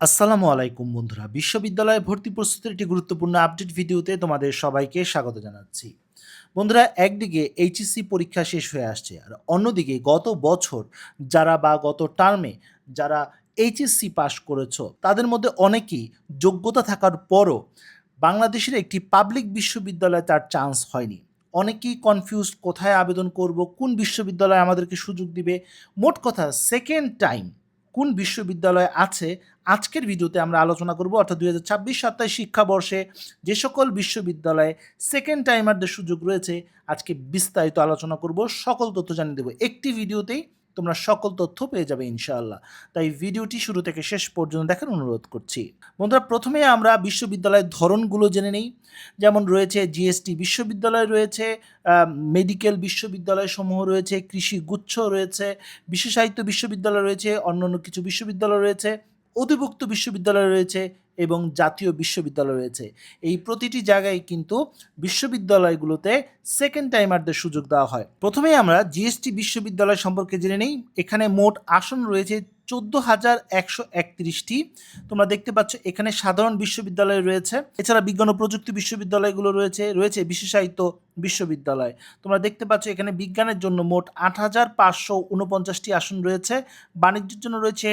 আসসালামু আলাইকুম বন্ধুরা। বিশ্ববিদ্যালয়ে ভর্তি প্রস্তুতির একটি গুরুত্বপূর্ণ আপডেট ভিডিওতে তোমাদের সবাইকে স্বাগত জানাচ্ছি। বন্ধুরা, একদিকে এইচএসসি পরীক্ষা শেষ হয়ে আসছে, আর অন্যদিকে গত বছর গত টার্মে যারা এইচএসসি পাস করেছো তাদের মধ্যে অনেকেই যোগ্যতা থাকার পরও বাংলাদেশের একটি পাবলিক বিশ্ববিদ্যালয়ে তার চান্স হয়নি। অনেকেই কনফিউজড, কোথায় আবেদন করব, কোন বিশ্ববিদ্যালয় আমাদেরকে সুযোগ দিবে। মোট কথা সেকেন্ড টাইম কোন বিশ্ববিদ্যালয় আছে আজকের ভিডিওতে আমরা আলোচনা করব। অর্থাৎ 2026-27 শিক্ষাবর্ষে যে সকল বিশ্ববিদ্যালয়ে সেকেন্ড টাইমারদের সুযোগ রয়েছে আজকে বিস্তারিত আলোচনা করব, সকল তথ্য জানিয়ে দেবো একটি ভিডিওতেই। তোমরা সকল তথ্য পেয়ে যাবে ইনশাআল্লাহ। তাই ভিডিওটি শুরু থেকে শেষ পর্যন্ত দেখার অনুরোধ করছি। বন্ধুরা, প্রথমে আমরা বিশ্ববিদ্যালয়ের ধরনগুলো জেনে নেই। যেমন রয়েছে জিএসটি বিশ্ববিদ্যালয় রয়েছে, মেডিকেল বিশ্ববিদ্যালয় সমূহ রয়েছে, কৃষি গুচ্ছ রয়েছে, বিশেষায়িত বিশ্ববিদ্যালয় রয়েছে, অন্যান্য কিছু বিশ্ববিদ্যালয় রয়েছে, অধিভুক্ত বিশ্ববিদ্যালয় রয়েছে এবং জাতীয় বিশ্ববিদ্যালয় রয়েছে। এই প্রতিটি জায়গায় কিন্তু বিশ্ববিদ্যালয়গুলোতে সেকেন্ড টাইমারদের সুযোগ দেওয়া হয়। প্রথমেই আমরা জিএসটি বিশ্ববিদ্যালয় সম্পর্কে জেনে নেই। এখানে মোট আসন রয়েছে 14,131টি। তোমরা দেখতে পাচ্ছ এখানে সাধারণ বিশ্ববিদ্যালয় রয়েছে, এছাড়া বিজ্ঞান ও প্রযুক্তি বিশ্ববিদ্যালয়গুলো রয়েছে বিশেষায়িত বিশ্ববিদ্যালয়। তোমরা দেখতে পাচ্ছ এখানে বিজ্ঞানের জন্য মোট 8,549টি আসন রয়েছে, বাণিজ্যের জন্য রয়েছে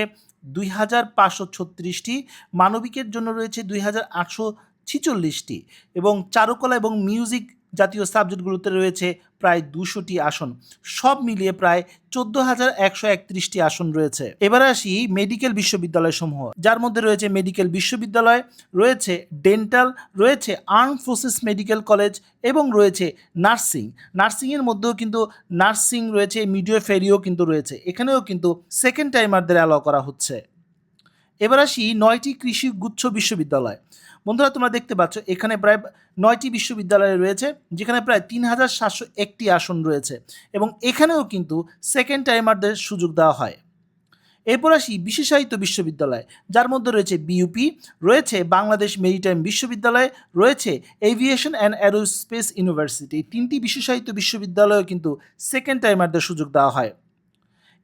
2,536টি, মানবিকের জন্য রয়েছে 2,846টি এবং চারুকলা এবং মিউজিক জাতীয় সাবজেক্টগুলোতে রয়েছে প্রায় 200টি আসন। সব মিলিয়ে প্রায় 14,131টি আসন রয়েছে। এবার আসি মেডিকেল বিশ্ববিদ্যালয় সমূহ, যার মধ্যে রয়েছে মেডিকেল বিশ্ববিদ্যালয়, রয়েছে ডেন্টাল, রয়েছে আর্ম ফোর্সেস মেডিকেল কলেজ এবং রয়েছে নার্সিংয়ের মধ্যেও কিন্তু নার্সিং রয়েছে, মিডওয়াইফারিও কিন্তু রয়েছে। এখানেও কিন্তু সেকেন্ড টাইমারদের অ্যালাউ করা হচ্ছে। এবার আসি 9টি কৃষি গুচ্ছ বিশ্ববিদ্যালয়। বন্ধুরা, তোমরা দেখতে পাচ্ছ এখানে প্রায় 9টি বিশ্ববিদ্যালয় রয়েছে, যেখানে প্রায় 3,701টি আসন রয়েছে এবং এখানেও কিন্তু সেকেন্ড টাইমারদের সুযোগ দেওয়া হয়। এরপর আসি বিশেষায়িত বিশ্ববিদ্যালয়, যার মধ্যে রয়েছে বিইউপি, রয়েছে বাংলাদেশ মেরিটাইম বিশ্ববিদ্যালয়, রয়েছে এভিয়েশন অ্যান্ড অ্যারোস্পেস ইউনিভার্সিটি। 3টি বিশেষায়িত বিশ্ববিদ্যালয়েও কিন্তু সেকেন্ড টাইমারদের সুযোগ দেওয়া হয়।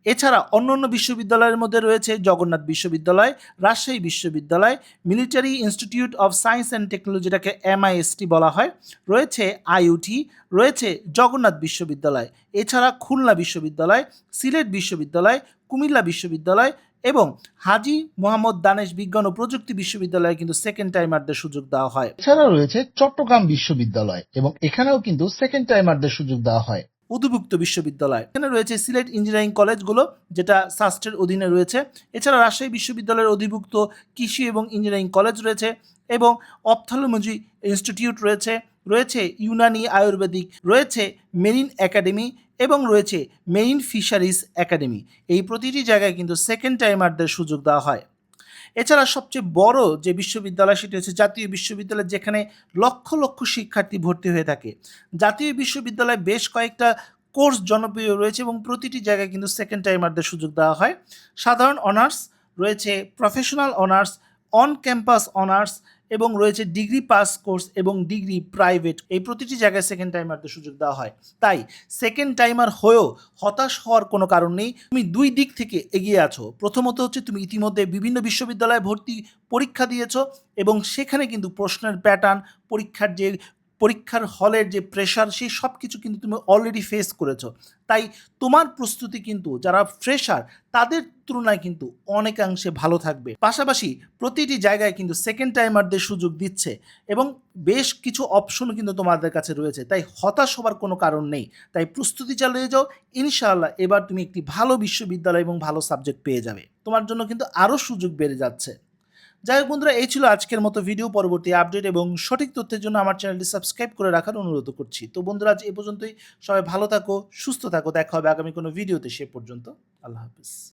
এছাড়া অন্যান্য বিশ্ববিদ্যালয়ের মধ্যে রয়েছে জগন্নাথ বিশ্ববিদ্যালয়, রাজশাহী বিশ্ববিদ্যালয়, military institute of science and technology, যেটাকে এমআইএসটি বলা হয়, রয়েছে আইইউটি, রয়েছে জগন্নাথ বিশ্ববিদ্যালয়, এছাড়া খুলনা বিশ্ববিদ্যালয়, সিলেট বিশ্ববিদ্যালয়, কুমিল্লা বিশ্ববিদ্যালয় এবং হাজী মোহাম্মদ দানেশ বিজ্ঞান ও প্রযুক্তি বিশ্ববিদ্যালয়ে কিন্তু সেকেন্ড টাইমারদের সুযোগ দেওয়া হয়। এছাড়াও রয়েছে চট্টগ্রাম বিশ্ববিদ্যালয় এবং এখানেও কিন্তু সেকেন্ড টাইমারদের সুযোগ দেওয়া হয়। অধিভুক্ত বিশ্ববিদ্যালয়, এখানে রয়েছে সিলেট ইঞ্জিনিয়ারিং কলেজগুলো, যেটা সাস্টের অধীনে রয়েছে। এছাড়া রাজশাহী বিশ্ববিদ্যালয়ের অধিভুক্ত কৃষি এবং ইঞ্জিনিয়ারিং কলেজ রয়েছে এবং অপথ্যালমোলজি ইনস্টিটিউট রয়েছে, রয়েছে ইউনানি আয়ুর্বেদিক, রয়েছে মেরিন একাডেমি এবং রয়েছে মেরিন ফিশারিজ একাডেমি। এই প্রতিটি জায়গায় কিন্তু সেকেন্ড টাইমারদের সুযোগ দেওয়া হয়। এছাড়া সবচেয়ে বড় যে বিশ্ববিদ্যালয় সেটি হচ্ছে জাতীয় বিশ্ববিদ্যালয়, যেখানে লক্ষ লক্ষ শিক্ষার্থী ভর্তি হয়ে থাকে। জাতীয় বিশ্ববিদ্যালয়ে বেশ কয়েকটা কোর্স জনপ্রিয় রয়েছে এবং প্রতিটি জায়গায় কিন্তু সেকেন্ড টাইমারদের সুযোগ দেওয়া হয়। সাধারণ অনার্স রয়েছে, professional honours, on campus honours এবং রয়েছে ডিগ্রি পাস কোর্স এবং ডিগ্রি প্রাইভেট। এই প্রতিটি জায়গায় সেকেন্ড টাইমারদের সুযোগ দেওয়া হয়। তাই সেকেন্ড টাইমার হয়েও হতাশ হওয়ার কোনো কারণ নেই। তুমি দুই দিক থেকে এগিয়ে আছো। প্রথমত হচ্ছে তুমি ইতিমধ্যে বিভিন্ন বিশ্ববিদ্যালয়ে ভর্তি পরীক্ষা দিয়েছো এবং সেখানে কিন্তু প্রশ্নের প্যাটার্ন, পরীক্ষার হলের যে প্রেশার, সেই সব কিছু কিন্তু তুমি অলরেডি ফেস করেছো। তাই তোমার প্রস্তুতি কিন্তু যারা ফ্রেশার তাদের তুলনায় কিন্তু অনেকাংশে ভালো থাকবে। পাশাপাশি প্রতিটি জায়গায় কিন্তু সেকেন্ড টাইমারদের সুযোগ দিচ্ছে এবং বেশ কিছু অপশনও কিন্তু তোমাদের কাছে রয়েছে। তাই হতাশ হবার কোনো কারণ নেই। তাই প্রস্তুতি চালিয়ে যাও, ইনশাআল্লাহ এবার তুমি একটি ভালো বিশ্ববিদ্যালয় এবং ভালো সাবজেক্ট পেয়ে যাবে। তোমার জন্য কিন্তু আরও সুযোগ বেড়ে যাচ্ছে। যাই হোক বন্ধুরা, এই ছিল আজকের মতো ভিডিও। পরবর্তী আপডেট এবং সঠিক তথ্যের জন্য আমার চ্যানেলটি সাবস্ক্রাইব করে রাখার অনুরোধ করছি। তো বন্ধুরা, আজ এ পর্যন্তই। সবাই ভালো থাকো, সুস্থ থাকো। দেখা হবে আগামী কোনো ভিডিওতে। সে পর্যন্ত আল্লাহ হাফিজ।